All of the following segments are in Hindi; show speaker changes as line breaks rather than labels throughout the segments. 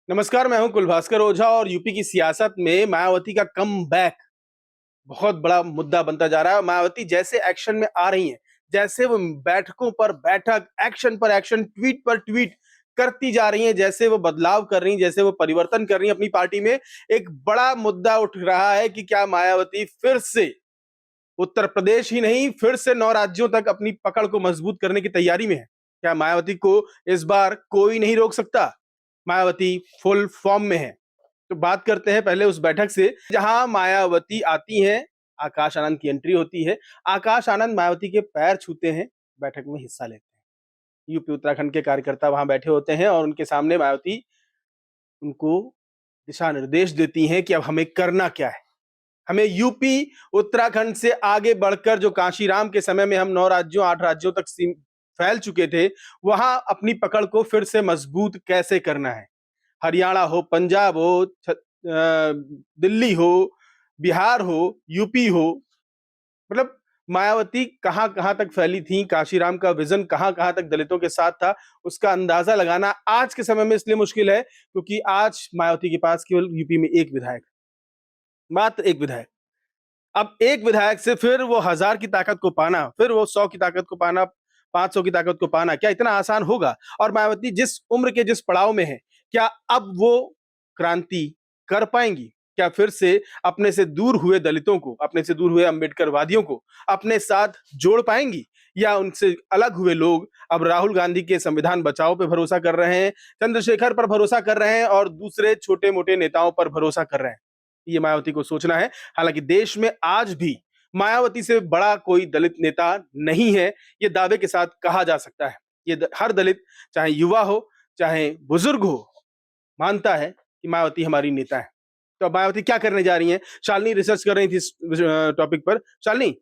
नमस्कार, मैं हूं कुलभास्कर ओझा और यूपी की सियासत में मायावती का कमबैक बहुत बड़ा मुद्दा बनता जा रहा है। मायावती जैसे एक्शन में आ रही हैं, जैसे वो बैठकों पर बैठक, एक्शन पर एक्शन, ट्वीट पर ट्वीट करती जा रही हैं, जैसे वो बदलाव कर रही हैं, जैसे वो परिवर्तन कर रही हैं अपनी पार्टी में, एक बड़ा मुद्दा उठ रहा है कि क्या मायावती फिर से उत्तर प्रदेश ही नहीं, फिर से 9 राज्यों तक अपनी पकड़ को मजबूत करने की तैयारी में है। क्या मायावती को इस बार कोई नहीं रोक सकता? मायावती फुल फॉर्म में है। तो बात करते हैं पहले उस बैठक से जहां मायावती आती हैं, आकाश आनंद की एंट्री होती है। आकाश आनंद मायावती के पैर छूते हैं, बैठक में हिस्सा लेते हैं। यूपी उत्तराखंड के कार्यकर्ता वहां बैठे होते हैं और उनके सामने मायावती उनको दिशा निर्देश देती हैं कि अब हमें करना क्या है। हमें यूपी उत्तराखंड से आगे बढ़कर जो कांशीराम के समय में हम 9 राज्यों 8 राज्यों तक फैल चुके थे, वहां अपनी पकड़ को फिर से मजबूत कैसे करना है। हरियाणा हो, पंजाब हो, दिल्ली हो, बिहार हो, यूपी हो, मतलब मायावती कहां-कहां तक फैली थी, कांशीराम का विजन कहां-कहां तक दलितों के साथ था, उसका अंदाजा लगाना आज के समय में इसलिए मुश्किल है क्योंकि आज मायावती के पास केवल यूपी में 1 विधायक, मात्र 1 विधायक। अब 1 विधायक से फिर वो 1000 की ताकत को पाना, फिर वो 100 की ताकत को पाना, 500 की ताकत को पाना, क्या इतना आसान होगा? और मायावती जिस उम्र के जिस पड़ाव में है, क्या अब वो क्रांति कर पाएँगी? क्या फिर से अपने से दूर हुए दलितों को, अपने से दूर हुए अम्बेडकरवादियों को अपने साथ जोड़ पाएँगी? या उनसे अलग हुए लोग अब राहुल गांधी के संविधान बचाओ पे भरोसा कर रहे हैं, चंद्रशेखर पर भरोसा कर रहे हैं और दूसरे छोटे-मोटे नेताओं पर भरोसा कर रहे हैं? ये मायावती को सोचना है। हालांकि देश में आज भी मायावती से बड़ा कोई दलित नेता नहीं है, ये दावे के साथ कहा जा सकता है। हर दलित, चाहे युवा हो, चाहे बुजुर्ग हो, मानता है कि मायावती हमारी नेता है। तो अब मायावती क्या करने जा रही हैं? शालिनी रिसर्च कर रही थी इस टॉपिक पर। शालिनी,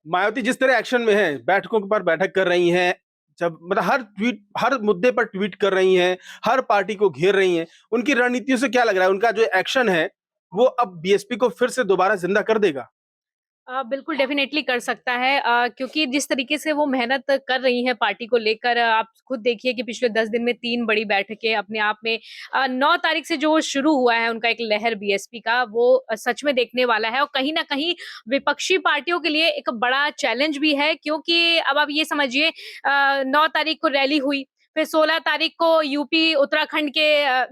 मायावती जिस तरह एक्शन में है, बैठकों पर बैठक कर रही हैं, जब मतलब हर मुद्दे पर ट्वीट कर रही हैं, हर पार्टी को घेर रही हैं, उनकी रणनीतियों से क्या लग रहा है? उनका जो एक्शन है, वो अब बीएसपी को फिर से दोबारा जिंदा कर देगा?
बिल्कुल डेफ़िनेटली कर सकता है क्योंकि जिस तरीके से वो मेहनत कर रही हैं पार्टी को लेकर आप खुद देखिए कि पिछले 10 दिन में 3 बड़ी बैठकें अपने आप में 9 तारीख से जो शुरू हुआ है उनका एक लहर बीएसपी का वो सच में देखने वाला है और कहीं न कहीं विपक्षी पार्टियों के लिए एक बड़ा चैलेंज भी है क्योंकि अब आप ये समझिए 9 तारीख को रैली हुई, फिर 16 तारीख को यूपी उत्तराखंड के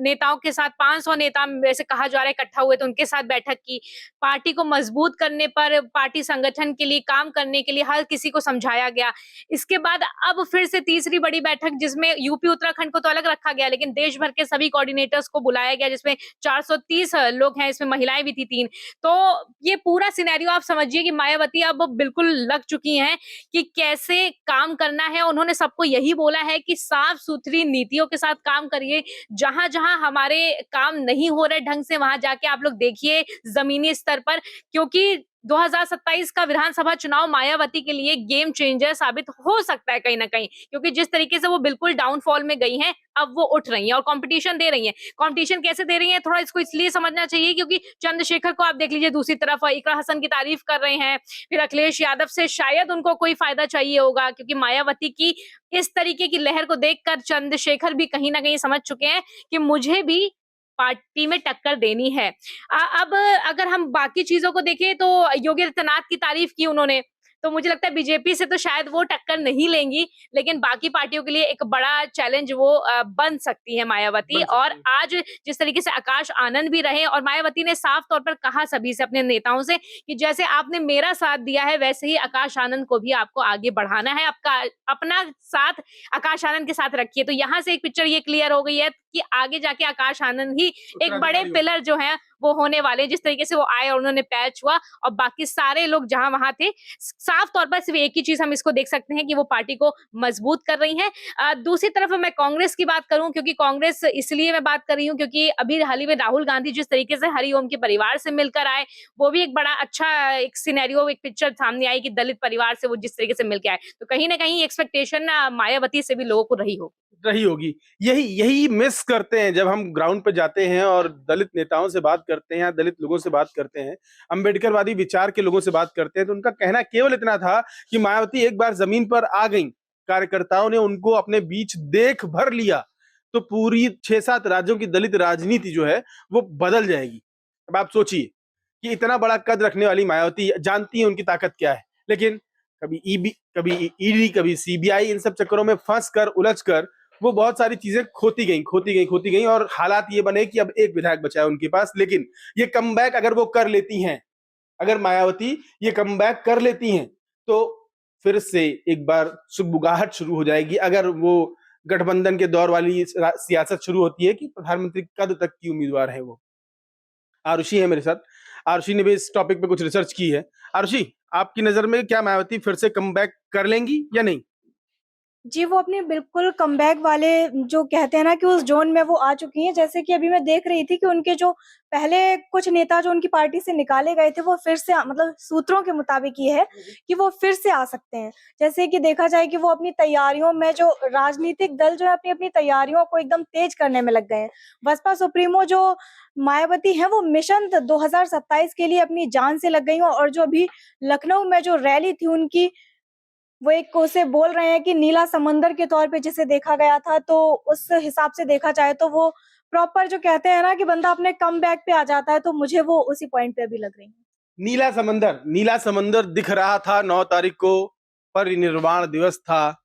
नेताओं के साथ 500 नेता वैसे कहा जा रहा है इकट्ठा हुए तो उनके साथ बैठक की। पार्टी को मजबूत करने पर, पार्टी संगठन के लिए काम करने के लिए हर किसी को समझाया गया। इसके बाद अब फिर से तीसरी बड़ी बैठक जिसमें यूपी उत्तराखंड को तो अलग रखा गया, लेकिन देश भर के सभी कोऑर्डिनेटर्स को बुलाया गया जिसमें 430 लोग हैं, इसमें महिलाएँ भी थी 3। तो ये पूरा सिनेरियो आप समझिए कि मायावती अब बिल्कुल लग चुकी हैं कि कैसे काम करना है। उन्होंने सबको यही बोला है कि साफ-सुथरी नीतियों के साथ काम करिए। जहाँ-जहाँ हमारे काम नहीं हो रहे ढंग से, वहाँ जाके आप लोग देखिए ज़मीनी स्तर पर क्योंकि 2027 का विधानसभा चुनाव मायावती के लिए गेम चेंजर साबित हो सकता है कहीं न कहीं, क्योंकि जिस तरीके से वो बिल्कुल डाउनफॉल में गई हैं, अब वो उठ रही हैं और कॉम्पिटिशन दे रही हैं। कॉम्पिटिशन कैसे दे रही हैं, थोड़ा इसको इसलिए समझना चाहिए क्योंकि चंद्रशेखर को आप देख लीजिए दूसरी तरफ इकरा हसन की तारीफ कर रहे हैं, फिर अखिलेश यादव से शायद उनको कोई फ़ायदा चाहिए होगा क्योंकि मायावती की इस तरीके की लहर को देखकर चंद्रशेखर भी कहीं न कहीं समझ चुके हैं कि मुझे भी पार्टी में टक्कर देनी है। अब अगर हम बाकी चीज़ों को देखें तो योगी आदित्यनाथ की तारीफ़ की उन्होंने, तो मुझे लगता है बीजेपी से तो शायद वो टक्कर नहीं लेंगी, लेकिन बाकी पार्टियों के लिए एक बड़ा चैलेंज वो बन सकती है मायावती
बन
और
सकती है।
आज जिस तरीके से आकाश आनंद भी रहे और मायावती ने साफ तौर पर कहा सभी से अपने नेताओं से कि जैसे आपने मेरा साथ दिया है, वैसे ही आकाश आनंद को भी आपको आगे बढ़ाना है, आपका अपना साथ आकाश आनंद के साथ रखिए। तो यहाँ से एक पिक्चर ये क्लियर हो गई है कि आगे जाके आकाश आनंद ही एक बड़े
उत्तराधिकारी होगा।
पिलर जो हैं वो होने वाले हैं। जिस तरीके से वो आए और उन्होंने पैर छुआ और बाकी सारे लोग जहाँ वहाँ थे, साफ तौर पर सिर्फ एक ही चीज़ हम इसको देख सकते हैं कि वो पार्टी को मजबूत कर रही हैं। दूसरी तरफ मैं कांग्रेस की बात करूँ क्योंकि कांग्रेस इसलिए मैं बात कर रही हूँ क्योंकि अभी हाल ही में राहुल गांधी जिस तरीके से हरिओम के परिवार से मिलकर आए, वो भी एक बड़ा अच्छा एक सिनेरियो एक पिक्चर सामने आई कि दलित परिवार से वो जिस तरीके से मिल के आए। तो कहीं न कहीं एक्सपेक्टेशन मायावती से भी लोगों को रही होगी।
रही होगी। यही यही मिस करते हैं जब हम ग्राउंड पे जाते हैं और दलित नेताओं से बात करते हैं या दलित लोगों से बात करते हैं, अम्बेडकरवादी विचार के लोगों से बात करते हैं, तो उनका कहना केवल इतना था कि मायावती एक बार ज़मीन पर आ गईं, कार्यकर्ताओं ने उनको अपने बीच देख भर लिया, तो पूरी 6-7 राज्यों की दलित राजनीति जो है वो बदल जाएगी। अब आप सोचिए कि इतना बड़ा कद रखने वाली मायावती जानती है उनकी ताकत क्या है, लेकिन कभी ईडी, कभी सीबीआई, इन सब चक्करों में फंस कर, उलझ कर वो बहुत सारी चीजें खोती गई और हालात ये बने कि अब एक विधायक बचा है उनके पास। लेकिन ये कमबैक अगर वो कर लेती हैं, अगर मायावती ये कमबैक कर लेती हैं, तो फिर से एक बार सुगबुगाहट शुरू हो जाएगी। अगर वो गठबंधन के दौर वाली सियासत शुरू होती है कि प्रधानमंत्री पद तक की उम्मीदवार है वो। आरुषि है मेरे साथ। आरुषि ने भी इस टॉपिक पे कुछ रिसर्च की है। आरुषि, आपकी नजर में क्या मायावती फिर से कमबैक कर लेंगी या नहीं?
जी, वो अपने बिल्कुल कमबैक वाले जो कहते हैं ना कि उस ज़ोन में वो आ चुकी हैं। जैसे कि अभी मैं देख रही थी कि उनके जो पहले कुछ नेता जो उनकी पार्टी से निकाले गए थे, वो फिर से मतलब सूत्रों के मुताबिक ये है कि वो फिर से आ सकते हैं। जैसे कि देखा जाए कि वो अपनी तैयारियों में जो राजनीतिक दल जो है अपनी-अपनी तैयारियों को एकदम तेज़ करने में लग गए हैं। बसपा सुप्रीमो जो मायावती हैं, वो मिशन 2027 के लिए अपनी जान से लग गई हैं और जो अभी लखनऊ में जो रैली थी उनकी वो एक उसे बोल रहे हैं कि नीला समंदर के तौर पे जिसे देखा गया था, तो उस हिसाब से देखा जाए तो वो प्रॉपर जो कहते हैं ना कि बंदा अपने कमबैक पे आ जाता है, तो मुझे वो उसी पॉइंट पे अभी लग रही है।
नीला समंदर दिख रहा था 9 तारीख को, परिनिर्वाण दिवस था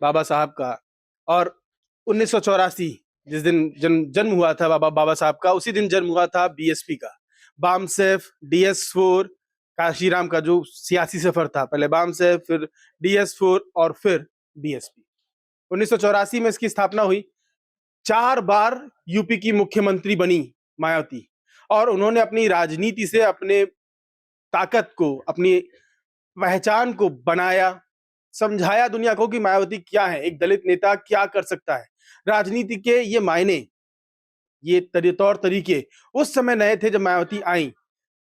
बाबा साहब का। और 1984 जिस दिन जन्म हुआ था बाबा साहब का, उसी दिन जन्म हुआ था बीएसपी का। बामसेफ, डीएस4, काशीराम का जो सियासी सफर था, पहले बामसेफ, फिर डीएस4 और फिर बीएसपी। 1984 में इसकी स्थापना हुई। 4 बार यूपी की मुख्यमंत्री बनी मायावती, और उन्होंने अपनी राजनीति से अपने ताकत को, अपनी पहचान को बनाया, समझाया दुनिया को कि मायावती क्या है, एक दलित नेता क्या कर सकता है। राजनीति के ये मायने, ये तौर तरीके उस समय नए थे जब मायावती आई।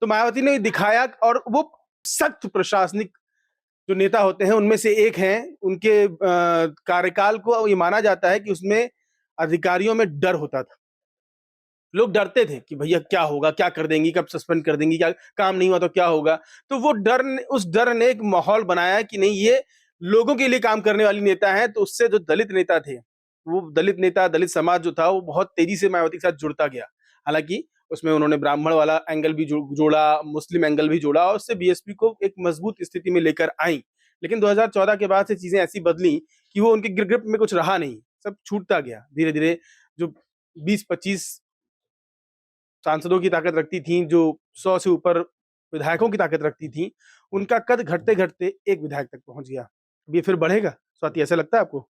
तो मायावती ने दिखाया, और वो सख्त प्रशासनिक जो नेता होते हैं उनमें से एक हैं। उनके कार्यकाल को ये माना जाता है कि उसमें अधिकारियों में डर होता था। लोग डरते थे कि भैया क्या होगा, क्या कर देंगी, कब सस्पेंड कर देंगी, क्या काम नहीं हुआ तो क्या होगा। तो वो उस डर ने एक माहौल बनाया कि नहीं, ये लोगों के लिए काम करने वाली नेता है। तो उससे जो दलित नेता थे, वो दलित नेता, दलित समाज जो था, वो बहुत तेजी से मायावती के साथ जुड़ता गया। हालांकि उसमें उन्होंने ब्राह्मण वाला एंगल भी जोड़ा, मुस्लिम एंगल भी जोड़ा, और उससे बीएसपी को एक मजबूत स्थिति में लेकर आई। लेकिन 2014 के बाद से चीजें ऐसी बदली कि वो उनके ग्रिप में कुछ रहा नहीं, सब छूटता गया धीरे धीरे। जो 20-25 सांसदों की ताकत रखती थी, जो 100 से ऊपर विधायकों की ताकत रखती थी, उनका कद घटते-घटते एक विधायक तक पहुँच गया। अब ये फिर बढ़ेगा? स्वाति, ऐसा लगता है आपको?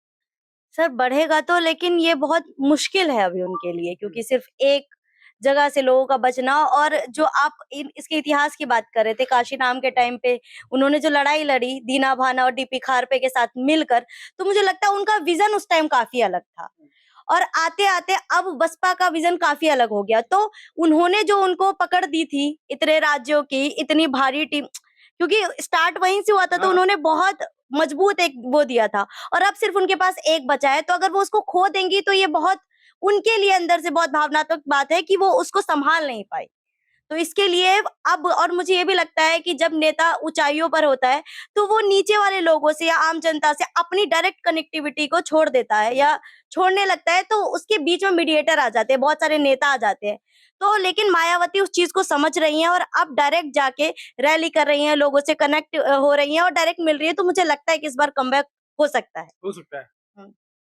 सर बढ़ेगा तो, लेकिन ये बहुत मुश्किल है अभी उनके लिए, क्योंकि सिर्फ एक जगह से लोगों का बचना। और जो आप इसके इतिहास की बात कर रहे थे, काशीराम के टाइम पे उन्होंने जो लड़ाई लड़ी दीना भाना और डीपी खारपे के साथ मिलकर, तो मुझे लगता है उनका विजन उस टाइम काफी अलग था। और आते आते अब बसपा का विजन काफी अलग हो गया। तो उन्होंने जो उनको पकड़ दी थी इतने राज्यों की इतनी भारी टीम, क्योंकि स्टार्ट वहीं से हुआ था, तो उन्होंने बहुत मजबूत एक वो दिया था। और अब सिर्फ उनके पास एक बचा है, तो अगर वो उसको खो देंगी तो ये बहुत उनके लिए अंदर से बहुत भावनात्मक बात है कि वो उसको संभाल नहीं पाई। तो इसके लिए अब, और मुझे ये भी लगता है कि जब नेता ऊंचाइयों पर होता है, तो वो नीचे वाले लोगों से या आम जनता से अपनी डायरेक्ट कनेक्टिविटी को छोड़ देता है या छोड़ने लगता है, तो उसके बीच में मीडिएटर आ जाते हैं, बहुत सारे नेता आ जाते हैं। तो लेकिन मायावती उस चीज को समझ रही हैं और अब डायरेक्ट जाके रैली कर रही हैं, लोगों से कनेक्ट हो रही हैं और डायरेक्ट मिल रही है। तो मुझे लगता है कि इस बार कमबैक हो सकता है।
हो सकता है।
हम्म।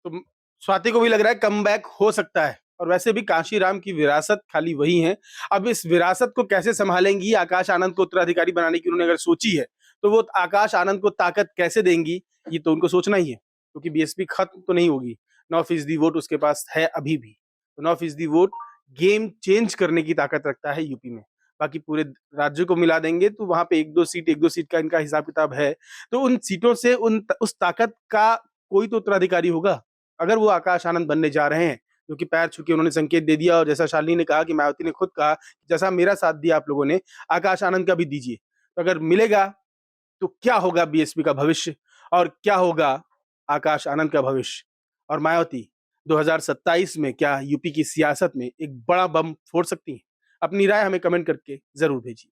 तो स्वाति को भी लग रहा है कमबैक हो सकता है। और वैसे भी कांशीराम की विरासत खाली वही है। अब इस विरासत को कैसे संभालेंगी, आकाश आनंद को उत्तराधिकारी बनाने की उन्होंने अगर सोची है, तो वो आकाश आनंद को ताकत कैसे देंगी, ये तो उनको सोचना ही है। क्योंकि बीएसपी खत्म तो नहीं होगी, 9% वोट उसके पास है अभी भी। तो 9% वोट गेम चेंज करने की ताकत रखता है यूपी में। बाकी पूरे राज्य को मिला देंगे तो वहां पे एक दो सीट का इनका हिसाब किताब है। तो उन सीटों से उस ताकत का कोई तो उत्तराधिकारी होगा। अगर वो आकाश आनंद बनने जा रहे हैं, क्योंकि पैर छू के उन्होंने संकेत दे दिया, और जैसा शालिनी ने कहा कि मायावती ने खुद कहा, जैसा मेरा साथ दिया आप लोगों ने, आकाश आनंद का भी दीजिए। तो अगर मिलेगा तो क्या होगा बीएसपी का भविष्य, और क्या होगा आकाश आनंद का भविष्य। और मायावती 2027 में क्या यूपी की सियासत में एक बड़ा बम फोड़ सकती है? अपनी राय हमें कमेंट करके जरूर भेजिए।